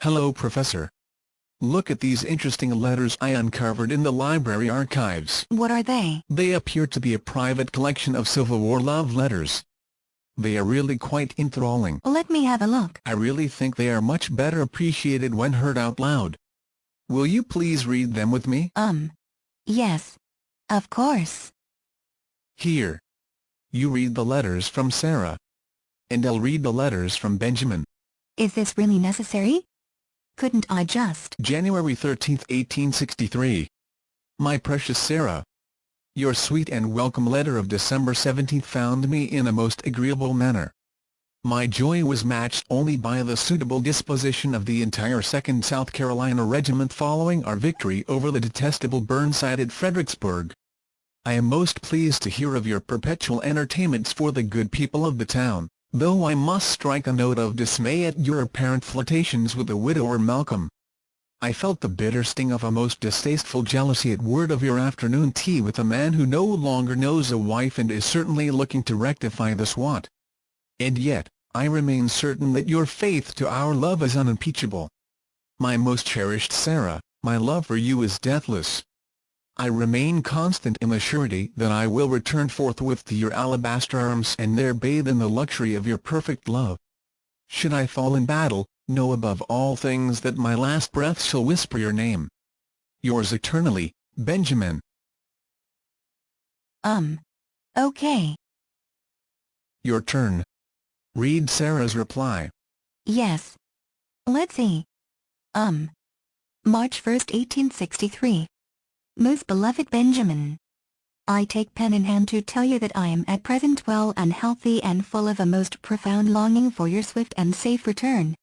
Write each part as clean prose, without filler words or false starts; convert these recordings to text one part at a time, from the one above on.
Hello, Professor. Look at these interesting letters I uncovered in the library archives. What are they? They appear to be a private collection of Civil War love letters. They are really quite enthralling. Let me have a look. I really think they are much better appreciated when heard out loud. Will you please read them with me? Yes. Of course. Here. You read the letters from Sarah. And I'll read the letters from Benjamin. Is this really necessary? Couldn't I just... January 13, 1863. My precious Sarah. Your sweet and welcome letter of December 17 found me in a most agreeable manner. My joy was matched only by the suitable disposition of the entire 2nd South Carolina Regiment following our victory over the detestable Burnside at Fredericksburg. I am most pleased to hear of your perpetual entertainments for the good people of the town, though I must strike a note of dismay at your apparent flirtations with the widower Malcolm. I felt the bitter sting of a most distasteful jealousy at word of your afternoon tea with a man who no longer knows a wife and is certainly looking to rectify the swat. And yet, I remain certain that your faith to our love is unimpeachable. My most cherished Sarah, my love for you is deathless. I remain constant in the surety that I will return forthwith to your alabaster arms and there bathe in the luxury of your perfect love. Should I fall in battle, know above all things that my last breath shall whisper your name. Yours eternally, Benjamin. Okay. Your turn. Read Sarah's reply. Yes. Let's see. March 1, 1863. Most beloved Benjamin. I take pen in hand to tell you that I am at present well and healthy and full of a most profound longing for your swift and safe return.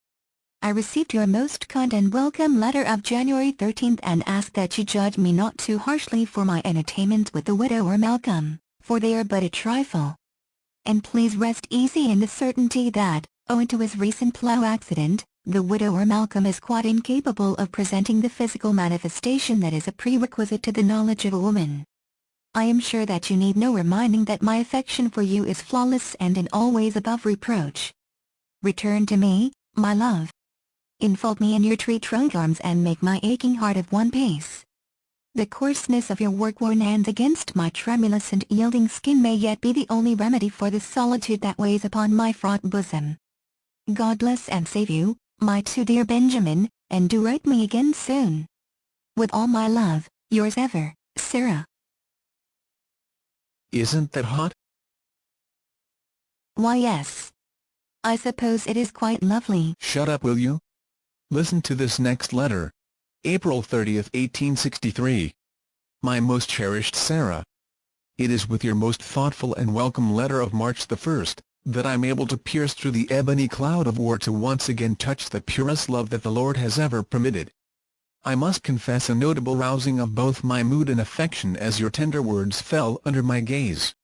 I received your most kind and welcome letter of January 13th and ask that you judge me not too harshly for my entertainments with the widower Malcolm, for they are but a trifle. And please rest easy in the certainty that, owing to his recent plow accident, the widower Malcolm is quite incapable of presenting the physical manifestation that is a prerequisite to the knowledge of a woman. I am sure that you need no reminding that my affection for you is flawless and in all ways above reproach. Return to me, my love. Enfold me in your tree-trunk arms and make my aching heart of one pace. The coarseness of your work-worn hands against my tremulous and yielding skin may yet be the only remedy for the solitude that weighs upon my fraught bosom. God bless and save you, my too dear Benjamin, and do write me again soon. With all my love, yours ever, Sarah. Isn't that hot? Why yes. I suppose it is quite lovely. Shut up, will you? Listen to this next letter. April 30, 1863. My most cherished Sarah. It is with your most thoughtful and welcome letter of March the 1st, that I am able to pierce through the ebony cloud of war to once again touch the purest love that the Lord has ever permitted. I must confess a notable rousing of both my mood and affection as your tender words fell under my gaze.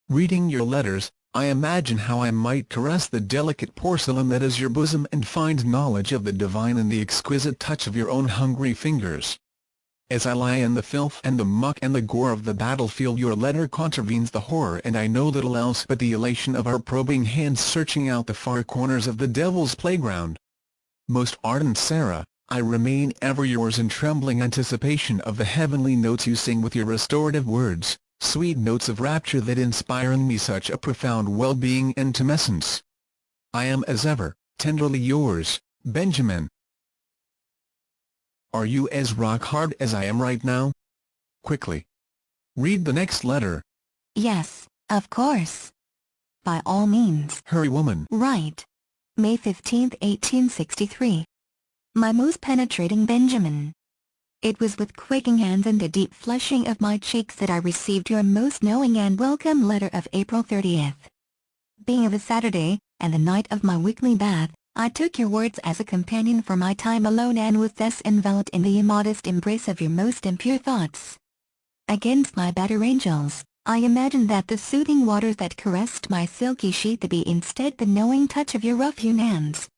Reading your letters, I imagine how I might caress the delicate porcelain that is your bosom and find knowledge of the divine in the exquisite touch of your own hungry fingers. As I lie in the filth and the muck and the gore of the battlefield, your letter contravenes the horror, and I know little else but the elation of our probing hands searching out the far corners of the devil's playground. Most ardent Sarah, I remain ever yours in trembling anticipation of the heavenly notes you sing with your restorative words, sweet notes of rapture that inspire in me such a profound well-being and tumescence. I am as ever, tenderly yours, Benjamin. Are you as rock-hard as I am right now? Quickly. Read the next letter. Yes, of course. By all means. Hurry, woman. Right. May 15, 1863. My most penetrating Benjamin. It was with quaking hands and a deep flushing of my cheeks that I received your most knowing and welcome letter of April 30th. Being of a Saturday, and the night of my weekly bath, I took your words as a companion for my time alone and was thus enveloped in the immodest embrace of your most impure thoughts. Against my better angels, I imagined that the soothing waters that caressed my silky sheath to be instead the knowing touch of your rough-hewn hands.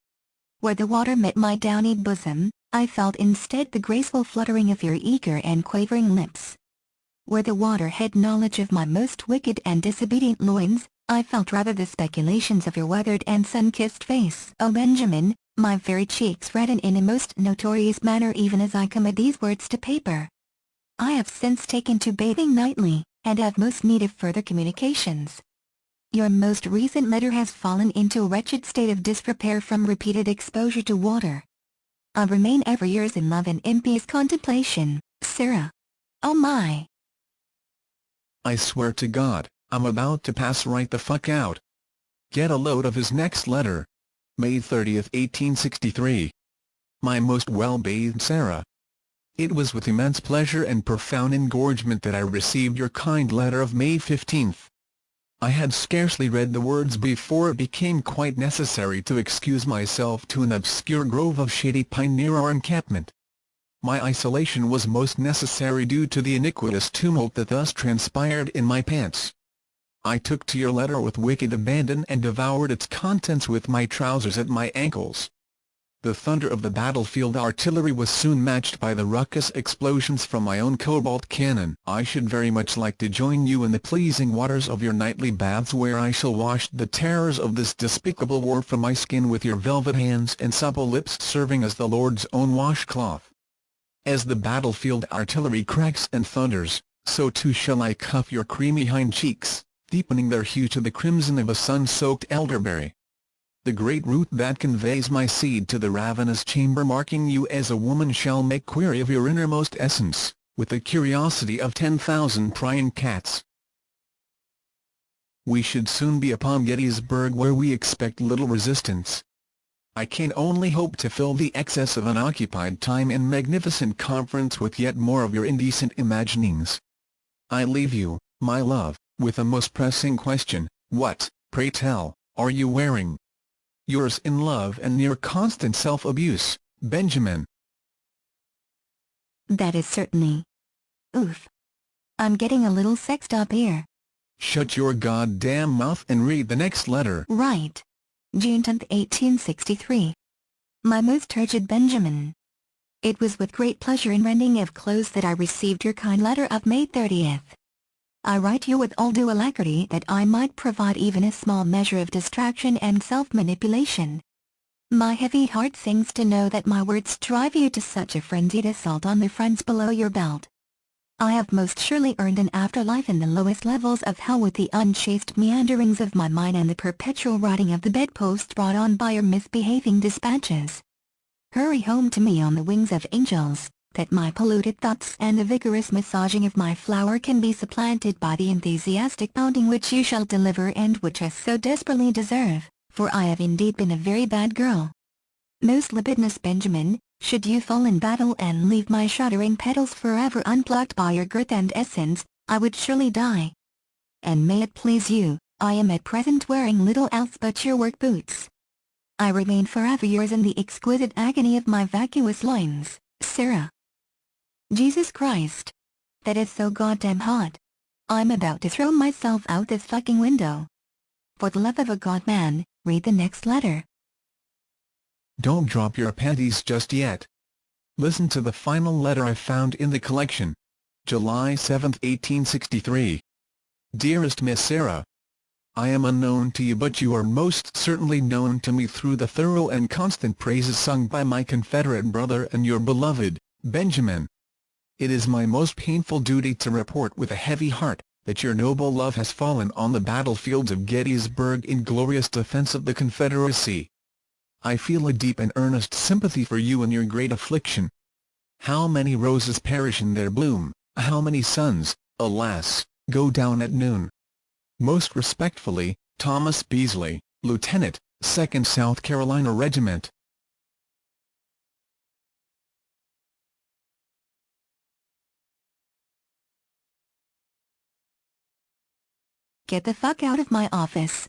Where the water met my downy bosom, I felt instead the graceful fluttering of your eager and quavering lips. Where the water had knowledge of my most wicked and disobedient loins, I felt rather the speculations of your weathered and sun-kissed face. O Benjamin, My very cheeks redden in a most notorious manner even as I commit these words to paper. I have since taken to bathing nightly, and have most need of further communications. Your most recent letter has fallen into a wretched state of disrepair from repeated exposure to water. I remain ever yours in love and impious contemplation, Sarah. Oh my. I swear to God, I'm about to pass right the fuck out. Get a load of his next letter. May 30, 1863. My most well-bathed Sarah. It was with immense pleasure and profound engorgement that I received your kind letter of May 15. I had scarcely read the words before it became quite necessary to excuse myself to an obscure grove of shady pine near our encampment. My isolation was most necessary due to the iniquitous tumult that thus transpired in my pants. I took to your letter with wicked abandon and devoured its contents with my trousers at my ankles. The thunder of the battlefield artillery was soon matched by the ruckus explosions from my own cobalt cannon. I should very much like to join you in the pleasing waters of your nightly baths where I shall wash the terrors of this despicable war from my skin with your velvet hands and supple lips serving as the Lord's own washcloth. As the battlefield artillery cracks and thunders, so too shall I cuff your creamy hind cheeks, deepening their hue to the crimson of a sun-soaked elderberry. The great root that conveys my seed to the ravenous chamber marking you as a woman shall make query of your innermost essence, with the curiosity of 10,000 prying cats. We should soon be upon Gettysburg where we expect little resistance. I can only hope to fill the excess of unoccupied time in magnificent conference with yet more of your indecent imaginings. I leave you, my love, with a most pressing question. What, pray tell, are you wearing? Yours in love and near constant self-abuse, Benjamin. That is certainly. Oof. I'm getting a little sexed up here. Shut your goddamn mouth and read the next letter. Right. June 10, 1863. My most turgid Benjamin. It was with great pleasure and rending of clothes that I received your kind letter of May 30th. I write you with all due alacrity that I might provide even a small measure of distraction and self-manipulation. My heavy heart sings to know that my words drive you to such a frenzied assault on the friends below your belt. I have most surely earned an afterlife in the lowest levels of hell with the unchaste meanderings of my mind and the perpetual rotting of the bedpost brought on by your misbehaving dispatches. Hurry home to me on the wings of angels, that my polluted thoughts and the vigorous massaging of my flower can be supplanted by the enthusiastic pounding which you shall deliver and which I so desperately deserve, for I have indeed been a very bad girl. Most libidinous Benjamin, should you fall in battle and leave my shuddering petals forever unplucked by your girth and essence, I would surely die. And may it please you, I am at present wearing little else but your work boots. I remain forever yours in the exquisite agony of my vacuous loins, Sarah. Jesus Christ. That is so goddamn hot. I'm about to throw myself out this fucking window. For the love of a god man, read the next letter. Don't drop your panties just yet. Listen to the final letter I found in the collection. July 7, 1863. Dearest Miss Sarah, I am unknown to you but you are most certainly known to me through the thorough and constant praises sung by my Confederate brother and your beloved, Benjamin. It is my most painful duty to report with a heavy heart, that your noble love has fallen on the battlefields of Gettysburg in glorious defense of the Confederacy. I feel a deep and earnest sympathy for you in your great affliction. How many roses perish in their bloom, how many suns, alas, go down at noon. Most respectfully, Thomas Beasley, Lieutenant, 2nd South Carolina Regiment. Get the fuck out of my office.